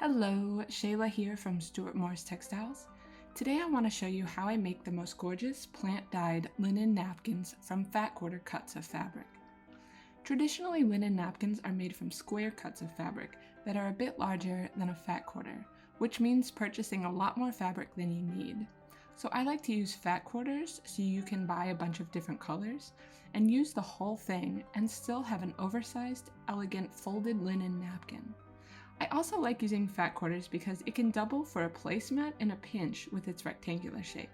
Hello, Shayla here from Stuart Moores Textiles. Today I want to show you how I make the most gorgeous plant-dyed linen napkins from fat quarter cuts of fabric. Traditionally, linen napkins are made from square cuts of fabric that are a bit larger than a fat quarter, which means purchasing a lot more fabric than you need. So I like to use fat quarters so you can buy a bunch of different colors and use the whole thing and still have an oversized, elegant folded linen napkin. I also like using fat quarters because it can double for a placemat in a pinch with its rectangular shape.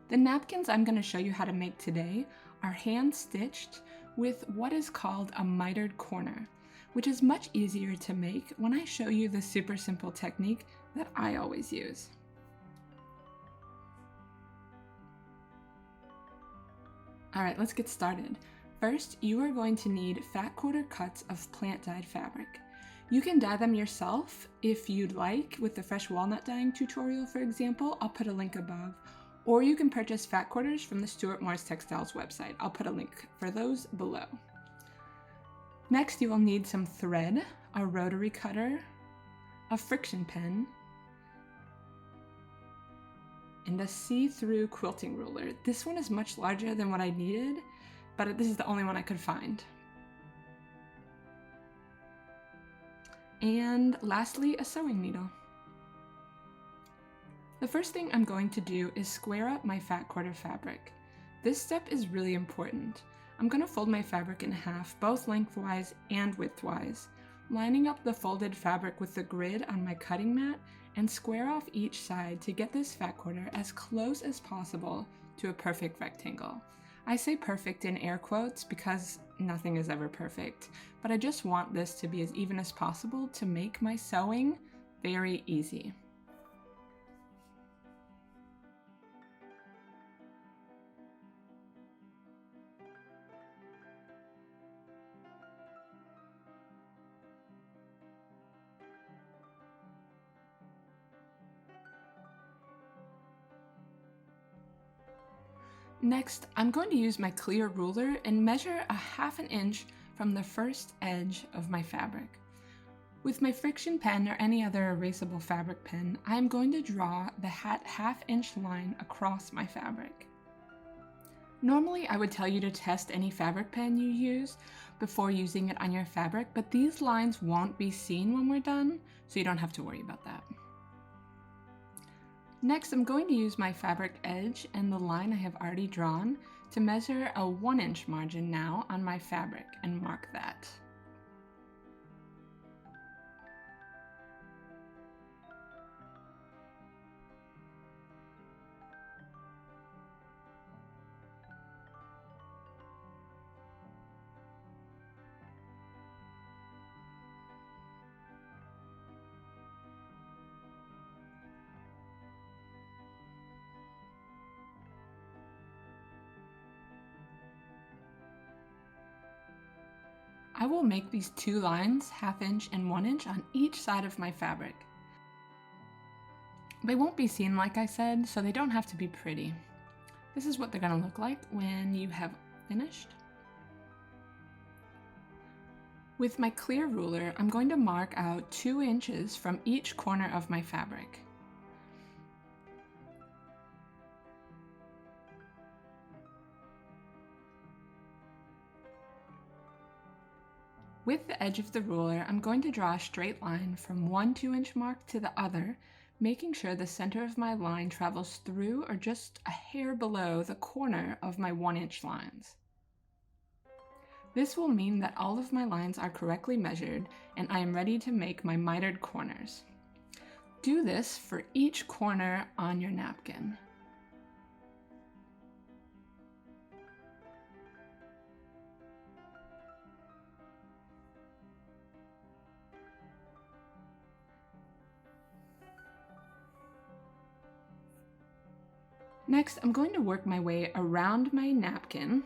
The napkins I'm going to show you how to make today are hand-stitched with what is called a mitered corner, which is much easier to make when I show you the super simple technique that I always use. Alright, let's get started. First, you are going to need fat quarter cuts of plant-dyed fabric. You can dye them yourself if you'd like, with the fresh walnut dyeing tutorial, for example. I'll put a link above. Or you can purchase fat quarters from the Stuart Moores Textiles website. I'll put a link for those below. Next, you will need some thread, a rotary cutter, a friction pen, and a see-through quilting ruler. This one is much larger than what I needed, but this is the only one I could find. And lastly, a sewing needle. The first thing I'm going to do is square up my fat quarter fabric. This step is really important. I'm going to fold my fabric in half, both lengthwise and widthwise, lining up the folded fabric with the grid on my cutting mat and square off each side to get this fat quarter as close as possible to a perfect rectangle. I say perfect in air quotes because nothing is ever perfect, but I just want this to be as even as possible to make my sewing very easy. Next, I'm going to use my clear ruler and measure a ½ inch from the first edge of my fabric. With my friction pen or any other erasable fabric pen, I'm going to draw the ½ inch line across my fabric. Normally, I would tell you to test any fabric pen you use before using it on your fabric, but these lines won't be seen when we're done, so you don't have to worry about that. Next, I'm going to use my fabric edge and the line I have already drawn to measure a 1-inch margin now on my fabric and mark that. I will make these two lines, ½ inch and 1 inch, on each side of my fabric. They won't be seen, like I said, so they don't have to be pretty. This is what they're going to look like when you have finished. With my clear ruler, I'm going to mark out 2 inches from each corner of my fabric. With the edge of the ruler, I'm going to draw a straight line from one 2-inch mark to the other, making sure the center of my line travels through or just a hair below the corner of my 1-inch lines. This will mean that all of my lines are correctly measured and I am ready to make my mitered corners. Do this for each corner on your napkin. Next, I'm going to work my way around my napkin,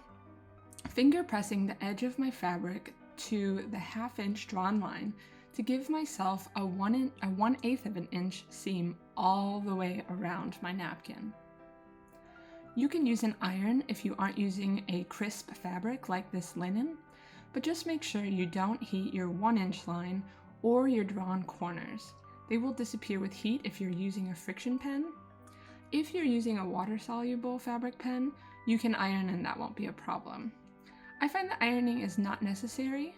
finger pressing the edge of my fabric to the ½ inch drawn line to give myself a 1/8 of an inch seam all the way around my napkin. You can use an iron if you aren't using a crisp fabric like this linen, but just make sure you don't heat your 1-inch line or your drawn corners. They will disappear with heat if you're using a friction pen. If you're using a water-soluble fabric pen, you can iron and that won't be a problem. I find that ironing is not necessary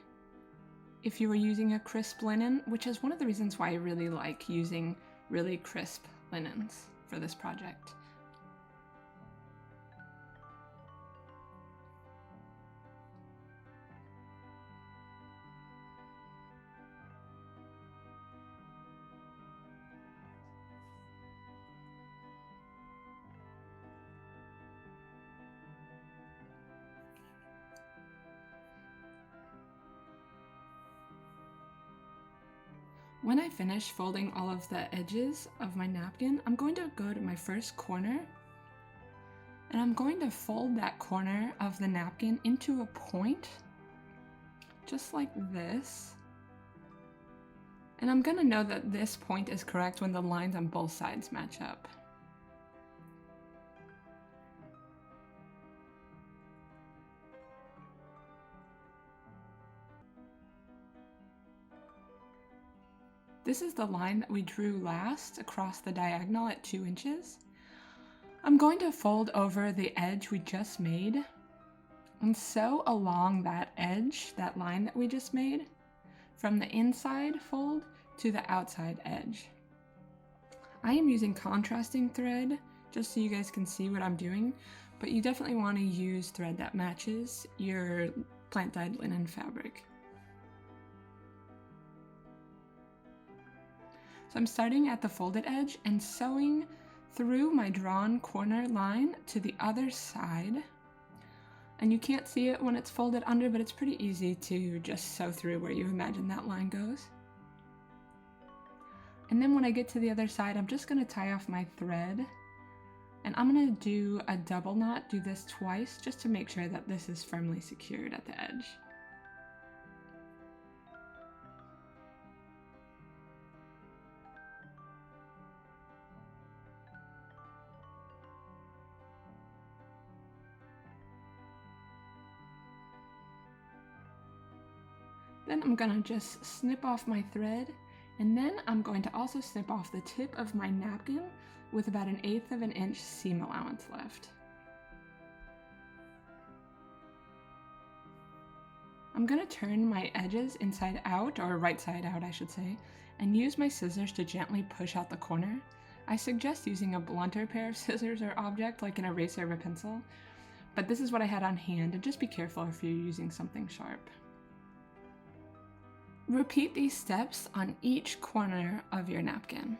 if you are using a crisp linen, which is one of the reasons why I really like using really crisp linens for this project. When I finish folding all of the edges of my napkin, I'm going to go to my first corner and I'm going to fold that corner of the napkin into a point, just like this. And I'm going to know that this point is correct when the lines on both sides match up. This is the line that we drew last across the diagonal at 2 inches. I'm going to fold over the edge we just made and sew along that edge, that line that we just made, from the inside fold to the outside edge. I am using contrasting thread just so you guys can see what I'm doing, but you definitely want to use thread that matches your plant dyed linen fabric. So I'm starting at the folded edge and sewing through my drawn corner line to the other side. And you can't see it when it's folded under, but it's pretty easy to just sew through where you imagine that line goes. And then when I get to the other side, I'm just going to tie off my thread. And I'm going to do a double knot, do this twice, just to make sure that this is firmly secured at the edge. Then I'm going to just snip off my thread, and then I'm going to also snip off the tip of my napkin with about 1/8 of an inch seam allowance left. I'm going to turn my edges inside out, or right side out I should say, and use my scissors to gently push out the corner. I suggest using a blunter pair of scissors or object like an eraser or a pencil, but this is what I had on hand, and just be careful if you're using something sharp. Repeat these steps on each corner of your napkin.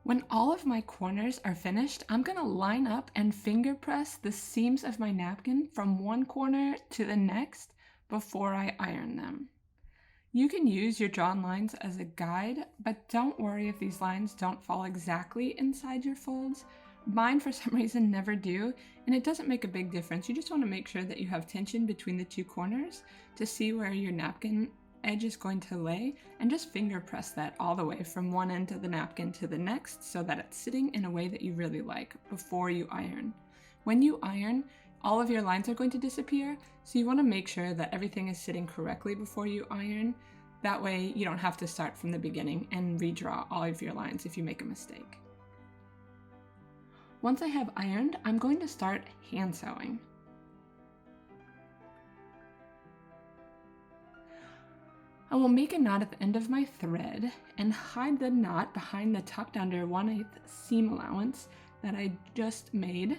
When all of my corners are finished, I'm going to line up and finger press the seams of my napkin from one corner to the next before I iron them. You can use your drawn lines as a guide, but don't worry if these lines don't fall exactly inside your folds. Mine for some reason never do, and it doesn't make a big difference. You just want to make sure that you have tension between the two corners to see where your napkin edge is going to lay, and just finger press that all the way from one end of the napkin to the next so that it's sitting in a way that you really like before you iron. When you iron, all of your lines are going to disappear, so you want to make sure that everything is sitting correctly before you iron. That way you don't have to start from the beginning and redraw all of your lines if you make a mistake. Once I have ironed, I'm going to start hand sewing. I will make a knot at the end of my thread and hide the knot behind the tucked under 1/8 seam allowance that I just made.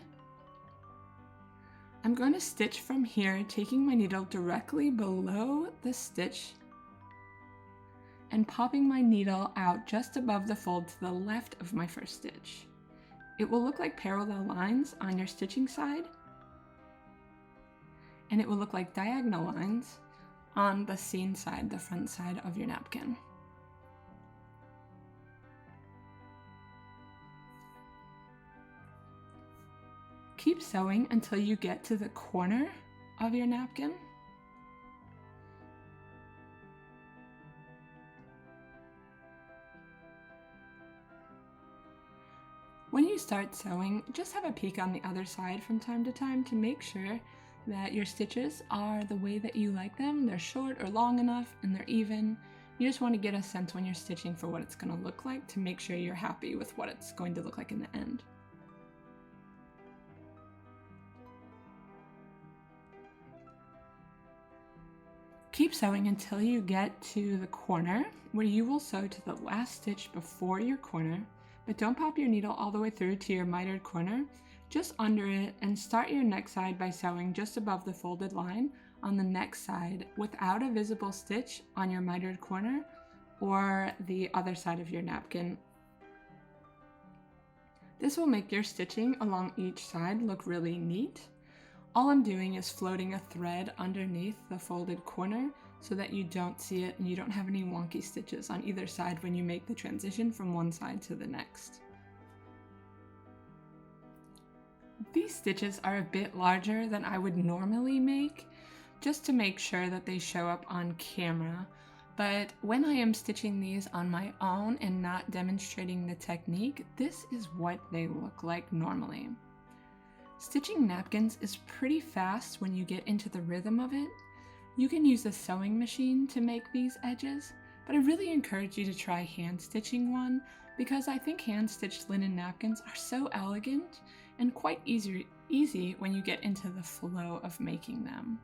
I'm going to stitch from here, taking my needle directly below the stitch and popping my needle out just above the fold to the left of my first stitch. It will look like parallel lines on your stitching side, and it will look like diagonal lines on the seam side, the front side of your napkin. Keep sewing until you get to the corner of your napkin. When you start sewing, just have a peek on the other side from time to time to make sure that your stitches are the way that you like them. They're short or long enough and they're even. You just want to get a sense when you're stitching for what it's going to look like to make sure you're happy with what it's going to look like in the end. Keep sewing until you get to the corner where you will sew to the last stitch before your corner, but don't pop your needle all the way through to your mitered corner, just under it, and start your next side by sewing just above the folded line on the next side without a visible stitch on your mitered corner or the other side of your napkin. This will make your stitching along each side look really neat. All I'm doing is floating a thread underneath the folded corner so that you don't see it and you don't have any wonky stitches on either side when you make the transition from one side to the next. These stitches are a bit larger than I would normally make, just to make sure that they show up on camera. But when I am stitching these on my own and not demonstrating the technique, this is what they look like normally. Stitching napkins is pretty fast when you get into the rhythm of it. You can use a sewing machine to make these edges, but I really encourage you to try hand stitching one because I think hand stitched linen napkins are so elegant and quite easy when you get into the flow of making them.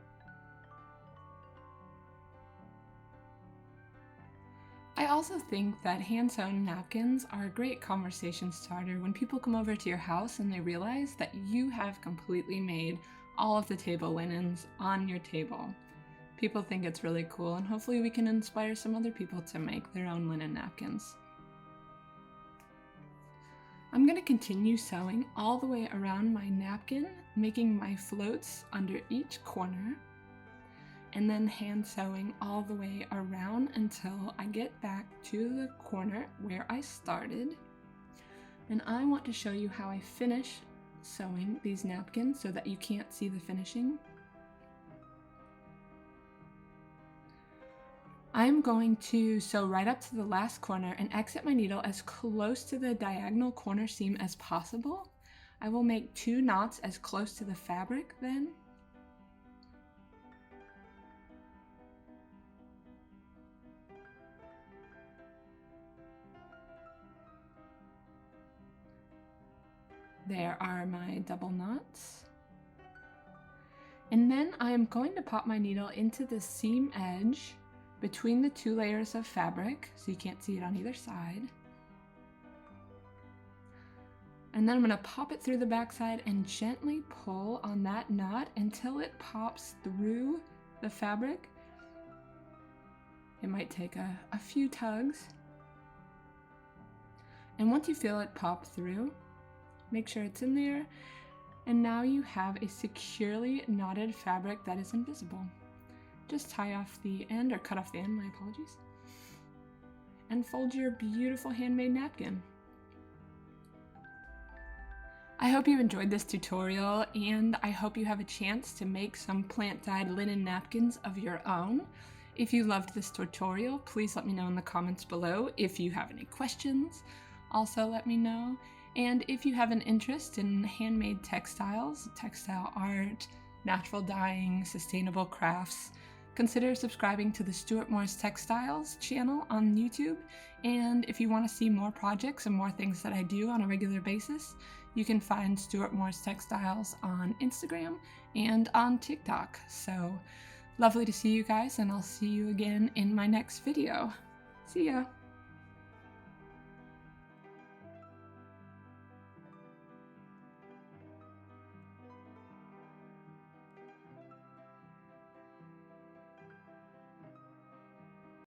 I also think that hand-sewn napkins are a great conversation starter when people come over to your house and they realize that you have completely made all of the table linens on your table. People think it's really cool, and hopefully we can inspire some other people to make their own linen napkins. I'm going to continue sewing all the way around my napkin, making my floats under each corner, and then hand sewing all the way around until I get back to the corner where I started. And I want to show you how I finish sewing these napkins so that you can't see the finishing. I'm going to sew right up to the last corner and exit my needle as close to the diagonal corner seam as possible. I will make 2 knots as close to the fabric then. There are my double knots. And then I am going to pop my needle into the seam edge between the 2 layers of fabric, so you can't see it on either side. And then I'm going to pop it through the back side and gently pull on that knot until it pops through the fabric. It might take a few tugs. And once you feel it pop through, make sure it's in there. And now you have a securely knotted fabric that is invisible. Just tie off the end, or cut off the end, my apologies, and fold your beautiful handmade napkin. I hope you enjoyed this tutorial, and I hope you have a chance to make some plant-dyed linen napkins of your own. If you loved this tutorial, please let me know in the comments below. If you have any questions, also let me know. And if you have an interest in handmade textiles, textile art, natural dyeing, sustainable crafts, consider subscribing to the Stuart Moores Textiles channel on YouTube. And if you want to see more projects and more things that I do on a regular basis, you can find Stuart Moores Textiles on Instagram and on TikTok. So lovely to see you guys, and I'll see you again in my next video. See ya!